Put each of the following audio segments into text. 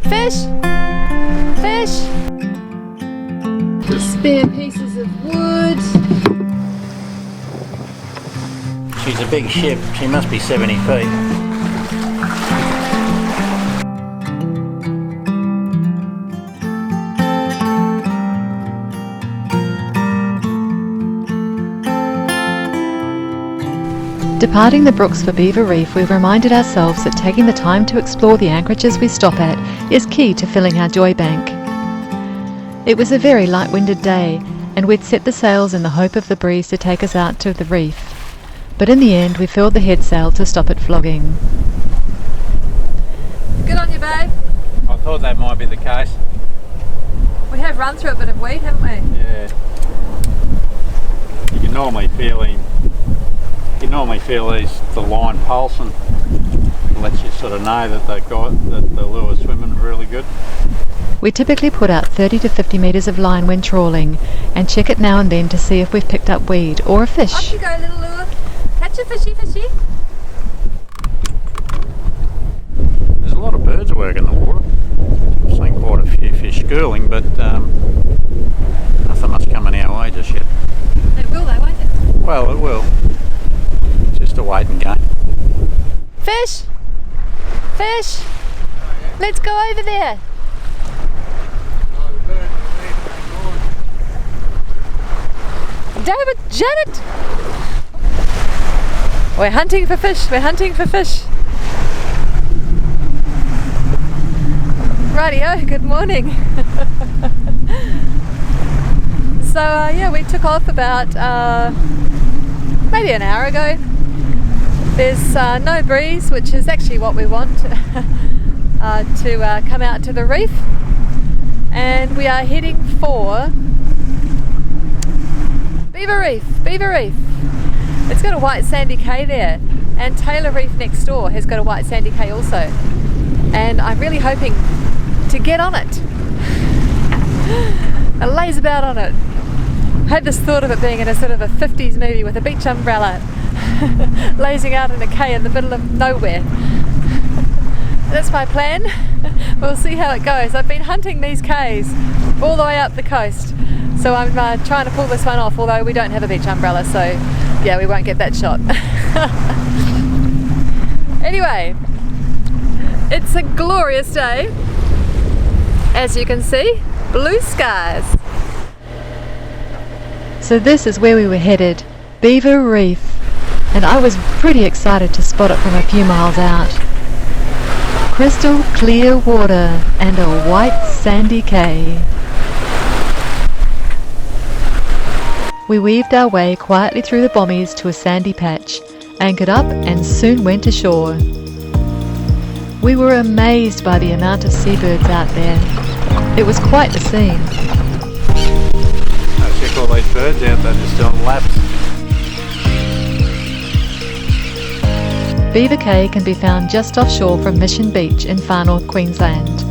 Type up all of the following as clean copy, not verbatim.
Fish! Fish! Spare pieces of wood. She's a big ship. She must be 70 feet. Departing the brooks for Beaver Reef, we reminded ourselves that taking the time to explore the anchorages we stop at is key to filling our joy bank. It was a very light-winded day, and we'd set the sails in the hope of the breeze to take us out to the reef. But in the end, we filled the head sail to stop it flogging. Good on you, babe. I thought that might be the case. We have run through a bit of wheat, haven't we? Yeah. You can normally feel the line pulsing. It lets you sort of know that the lure's swimming really good. We typically put out 30 to 50 metres of line when trawling and check it now and then to see if we've picked up weed or a fish. Off you go, little lure. Catch a fishy, fishy. There's a lot of birds at work in the water. I've seen quite a few fish schooling, but nothing much coming our way just yet. It will though, won't it? Well, it will. Just a waiting game. Fish! Fish! Let's go over there. Damn it, Janet! We're hunting for fish, we're hunting for fish. Rightio, good morning. So yeah, we took off about maybe an hour ago. There's no breeze, which is actually what we want to come out to the reef, and we are heading for Beaver Reef. Beaver Reef. It's got a white sandy cay there, and Taylor Reef next door has got a white sandy cay also, and I'm really hoping to get on it. I laze about on it. I had this thought of it being in a sort of a 50s movie with a beach umbrella lazing out in a cay in the middle of nowhere. That's my plan. We'll see how it goes. I've been hunting these cays all the way up the coast, so I'm trying to pull this one off, although we don't have a beach umbrella, so yeah, we won't get that shot. Anyway, it's a glorious day. As you can see, blue skies. So this is where we were headed, Beaver Reef, and I was pretty excited to spot it from a few miles out. Crystal clear water and a white sandy cay. We weaved our way quietly through the bommies to a sandy patch, anchored up and soon went ashore. We were amazed by the amount of seabirds out there. It was quite the scene. Check all these birds out, they're just doing laps. Beaver Cay can be found just offshore from Mission Beach in Far North Queensland.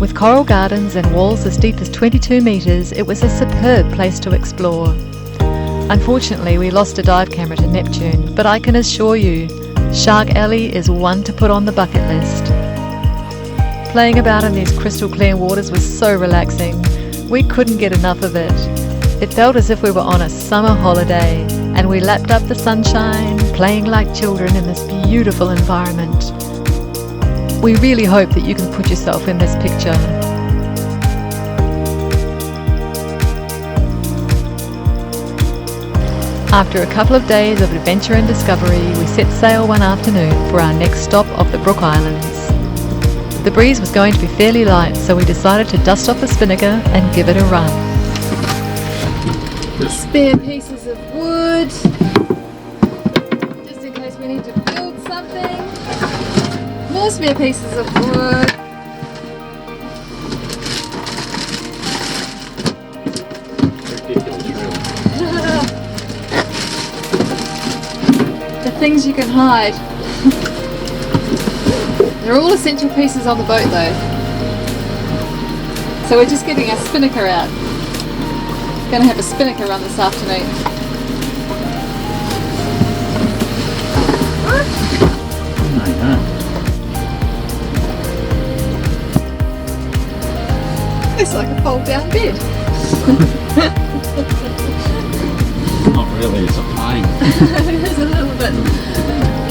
With coral gardens and walls as deep as 22 metres, it was a superb place to explore. Unfortunately, we lost a dive camera to Neptune, but I can assure you, Shark Alley is one to put on the bucket list. Playing about in these crystal clear waters was so relaxing. We couldn't get enough of it. It felt as if we were on a summer holiday, and we lapped up the sunshine, playing like children in this beautiful environment. We really hope that you can put yourself in this picture. After a couple of days of adventure and discovery, we set sail one afternoon for our next stop off the Brook Islands. The breeze was going to be fairly light, so we decided to dust off the spinnaker and give it a run. Spare pieces of wood, just in case we need to build something. More spare pieces of wood. The things you can hide. They're all essential pieces on the boat though. So we're just getting our spinnaker out. Going to have a spinnaker run this afternoon. almost like a fold down bed. Not really, it's a pain. It is a little bit.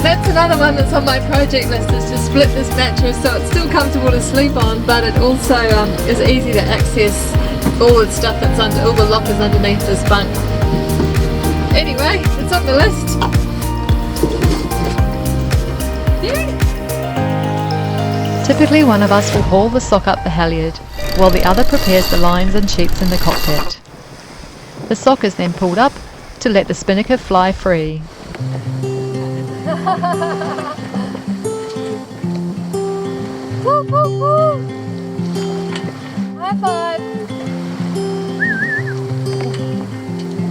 That's another one that's on my project list, is to split this mattress so it's still comfortable to sleep on, but it also is easy to access all the stuff that's under, all the lockers underneath this bunk. Anyway, it's on the list. Yeah. Typically one of us will haul the sock up the halyard, while the other prepares the lines and sheets in the cockpit. The sock is then pulled up to let the spinnaker fly free. Woo, woo, woo. High five.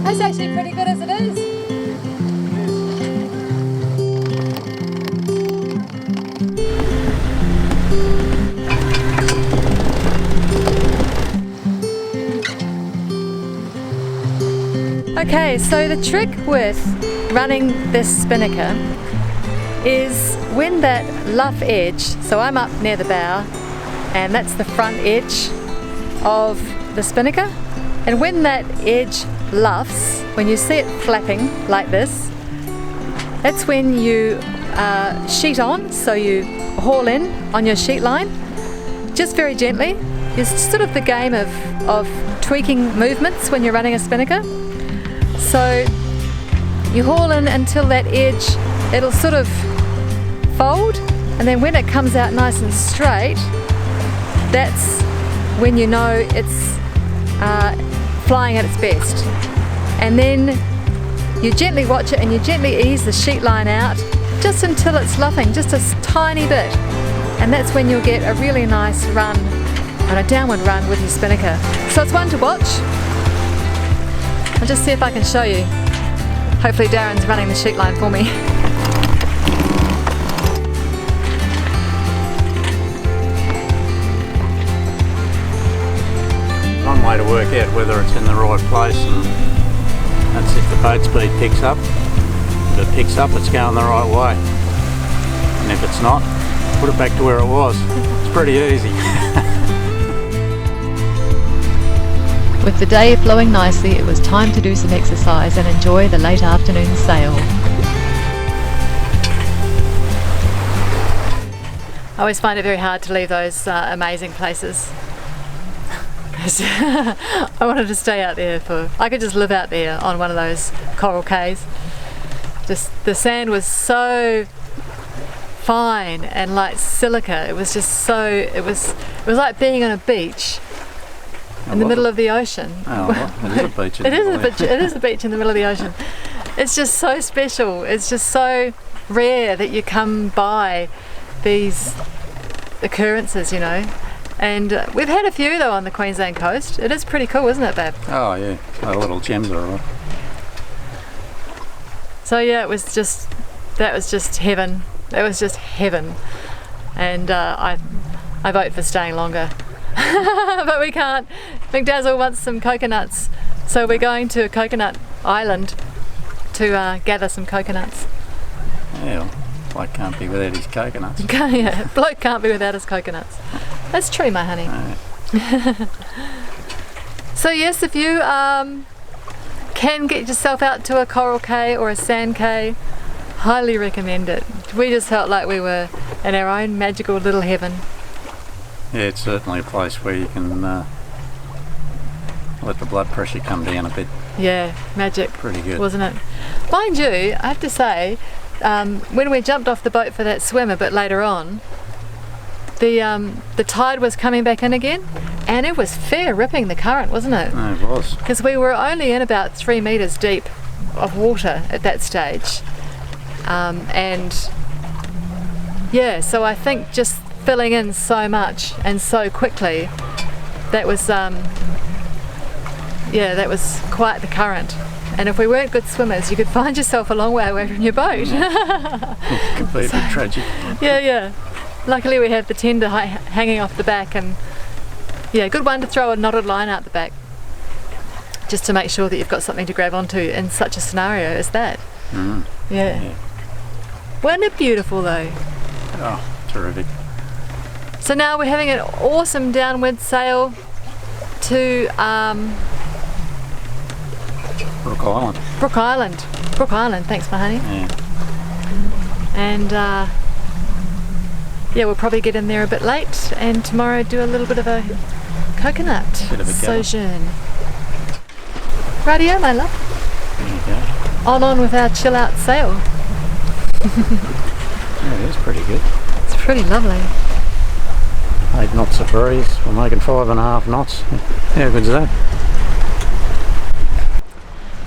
That's actually pretty good as it is. Okay, so the trick with running this spinnaker is when that luff edge, so I'm up near the bow and that's the front edge of the spinnaker, and when that edge luffs, when you see it flapping like this, that's when you sheet on, so you haul in on your sheet line, just very gently. It's sort of the game of tweaking movements when you're running a spinnaker. So you haul in until that edge, it'll sort of fold, and then when it comes out nice and straight, that's when you know it's flying at its best. And then you gently watch it and you gently ease the sheet line out just until it's luffing, just a tiny bit. And that's when you'll get a really nice run, on a downward run with your spinnaker. So it's one to watch. I'll just see if I can show you. Hopefully Darren's running the sheet line for me. One way to work out whether it's in the right place, and that's if the boat speed picks up. If it picks up, it's going the right way. And if it's not, put it back to where it was. It's pretty easy. With the day flowing nicely, it was time to do some exercise and enjoy the late afternoon sail. I always find it very hard to leave those amazing places. I wanted to stay out there I could just live out there on one of those coral cays. Just the sand was so fine and like silica. It was just so, it was like being on a beach in the middle of the ocean. Oh, well, it is a beach in it is a beach in the middle of the ocean. It's just so special. It's just so rare that you come by these occurrences, you know. And we've had a few though on the Queensland coast. It is pretty cool, isn't it, babe? Oh yeah, the little gems are alright. So yeah, that was just heaven. It was just heaven. And I vote for staying longer. But we can't. McDazzle wants some coconuts, so we're going to Coconut Island to gather some coconuts. Yeah, bloke can't be without his coconuts. Yeah, bloke can't be without his coconuts. That's true, my honey. Yeah. So yes, if you can get yourself out to a coral cay or a sand cay, highly recommend it. We just felt like we were in our own magical little heaven. Yeah, it's certainly a place where you can let the blood pressure come down a bit. Yeah, magic. Pretty good. Wasn't it? Mind you, I have to say, when we jumped off the boat for that swim a bit later on, the tide was coming back in again, and it was fair ripping the current, wasn't it? No, it was. Because we were only in about 3 metres deep of water at that stage. And yeah, so I think just filling in so much and so quickly, that was that was quite the current. And if we weren't good swimmers, you could find yourself a long way away from your boat. It could be a bit tragic. Yeah. Luckily we have the tender hanging off the back, and yeah, good one to throw a knotted line out the back, just to make sure that you've got something to grab onto in such a scenario as that. Mm. Yeah. Wasn't it beautiful though? Oh, terrific. So now we're having an awesome downward sail to Brook Island. Brook Island. Brook Island, thanks my honey. Yeah. And yeah, we'll probably get in there a bit late, and tomorrow do a little bit of a coconut Bit of a gather. sojourn. Rightio, my love. There you go. On with our chill out sail. Yeah, it is pretty good. It's pretty lovely. 8 knots of breeze. We're making 5.5 knots. How good's that?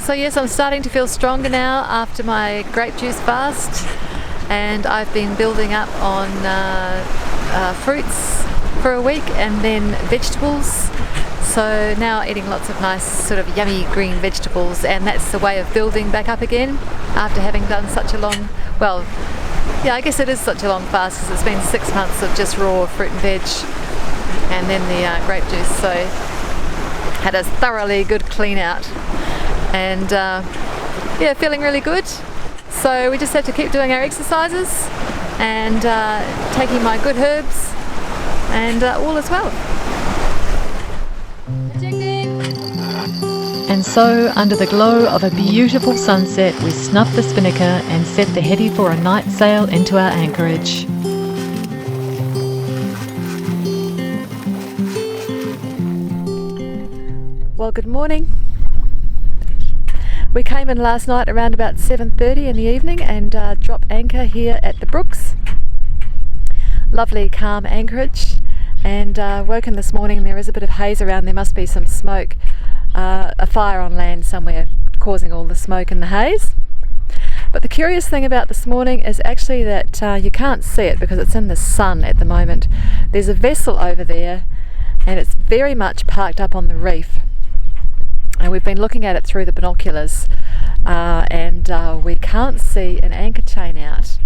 So yes, I'm starting to feel stronger now after my grape juice fast, and I've been building up on fruits for a week and then vegetables. So now eating lots of nice sort of yummy green vegetables, and that's the way of building back up again after having done such a long, well, yeah, I guess it is such a long fast because it's been 6 months of just raw fruit and veg and then the grape juice. So had a thoroughly good clean out, and yeah, feeling really good. So we just have to keep doing our exercises and taking my good herbs, and all is well. And so, under the glow of a beautiful sunset, we snuffed the spinnaker and set the heady for a night sail into our anchorage. Well, good morning. We came in last night around about 7:30 in the evening and dropped anchor here at the Brooks. Lovely calm anchorage, and woken this morning. There is a bit of haze around. There must be some smoke, a fire on land somewhere causing all the smoke and the haze. But the curious thing about this morning is actually that you can't see it because it's in the sun at the moment. There's a vessel over there and it's very much parked up on the reef, and we've been looking at it through the binoculars, and we can't see an anchor chain out,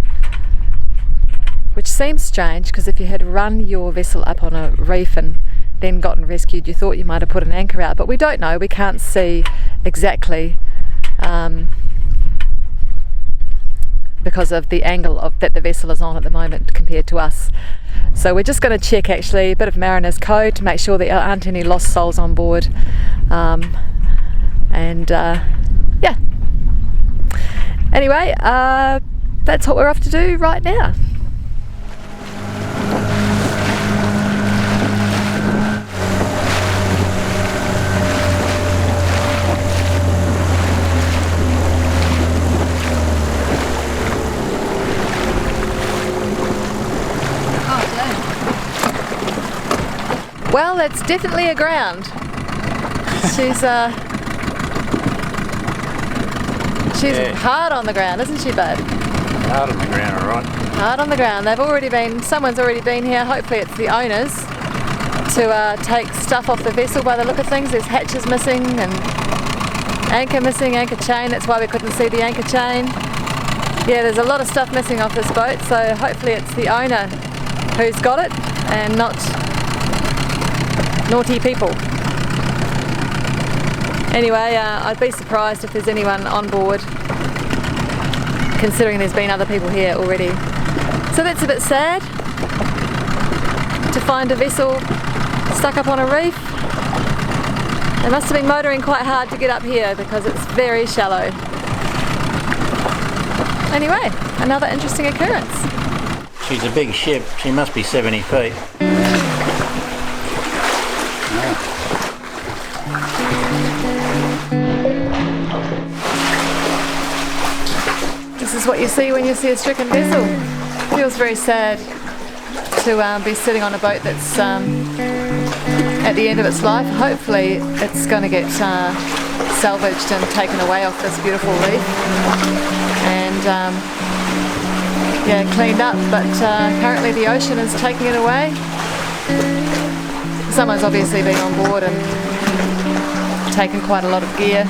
which seems strange because if you had run your vessel up on a reef and then gotten rescued, you thought you might have put an anchor out, but we don't know. We can't see exactly because of the angle that the vessel is on at the moment compared to us. So we're just going to check actually a bit of mariner's code to make sure there aren't any lost souls on board, and yeah, anyway, that's what we're off to do right now. Well, that's definitely aground. She's Yeah. hard on the ground, isn't she, bud? Hard on the ground, alright. Hard on the ground. Someone's already been here, hopefully it's the owners, to take stuff off the vessel. By the look of things, there's hatches missing and anchor missing, anchor chain. That's why we couldn't see the anchor chain. Yeah, there's a lot of stuff missing off this boat, so hopefully it's the owner who's got it and not naughty people. Anyway, I'd be surprised if there's anyone on board, considering there's been other people here already. So that's a bit sad, to find a vessel stuck up on a reef. They must have been motoring quite hard to get up here because it's very shallow. Anyway, another interesting occurrence. She's a big ship. She must be 70 feet. This is what you see when you see a stricken vessel. Feels very sad to be sitting on a boat that's at the end of its life. Hopefully it's going to get salvaged and taken away off this beautiful reef and yeah, cleaned up, but apparently the ocean is taking it away. Someone's obviously been on board and taken quite a lot of gear.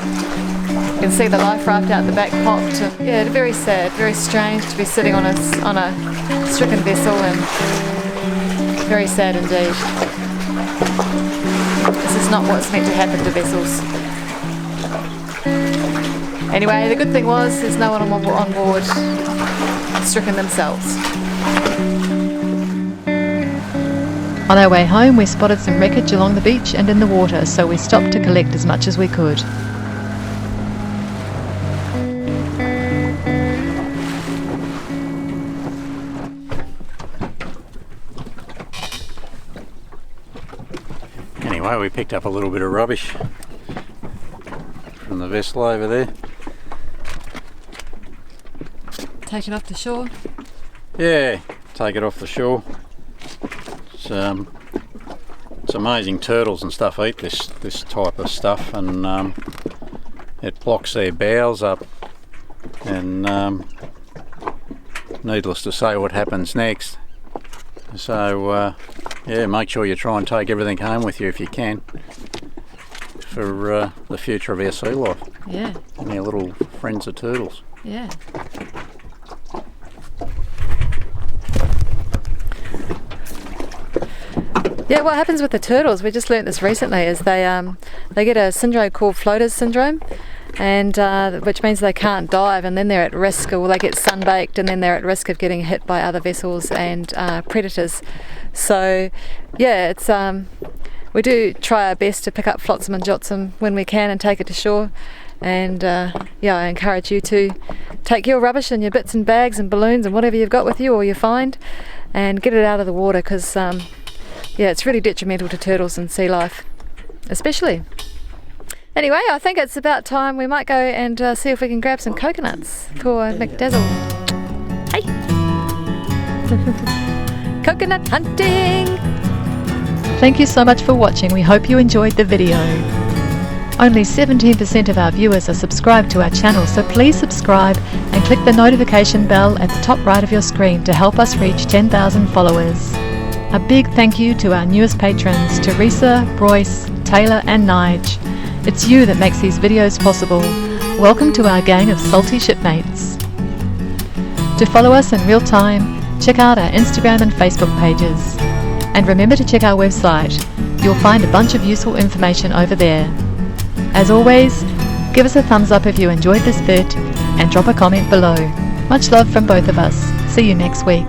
You can see the life raft out the back popped, and yeah, very sad, very strange to be sitting on a stricken vessel, and very sad indeed. This is not what's meant to happen to vessels. Anyway, the good thing was there's no one on board stricken themselves. On our way home, we spotted some wreckage along the beach and in the water, so we stopped to collect as much as we could. Anyway, we picked up a little bit of rubbish from the vessel over there. Take it off the shore. Yeah, take it off the shore. It's amazing, turtles and stuff eat this type of stuff, and it blocks their bowels up, and needless to say what happens next. So yeah, make sure you try and take everything home with you if you can, for the future of our sea life. Yeah. And our little friends of turtles. Yeah. Yeah, what happens with the turtles, we just learnt this recently, is they get a syndrome called floaters syndrome, and which means they can't dive, and then they're at risk, or they get sunbaked, and then they're at risk of getting hit by other vessels and predators. So yeah, it's we do try our best to pick up flotsam and jetsam when we can and take it to shore. And yeah, I encourage you to take your rubbish and your bits and bags and balloons and whatever you've got with you or you find, and get it out of the water, because yeah, it's really detrimental to turtles and sea life, especially. Anyway, I think it's about time we might go and see if we can grab some coconuts for McDazzle. Hey! Coconut hunting! Thank you so much for watching. We hope you enjoyed the video. Only 17% of our viewers are subscribed to our channel, so please subscribe and click the notification bell at the top right of your screen to help us reach 10,000 followers. A big thank you to our newest patrons, Teresa, Royce, Taylor and Nige. It's you that makes these videos possible. Welcome to our gang of salty shipmates. To follow us in real time, check out our Instagram and Facebook pages. And remember to check our website. You'll find a bunch of useful information over there. As always, give us a thumbs up if you enjoyed this vid and drop a comment below. Much love from both of us. See you next week.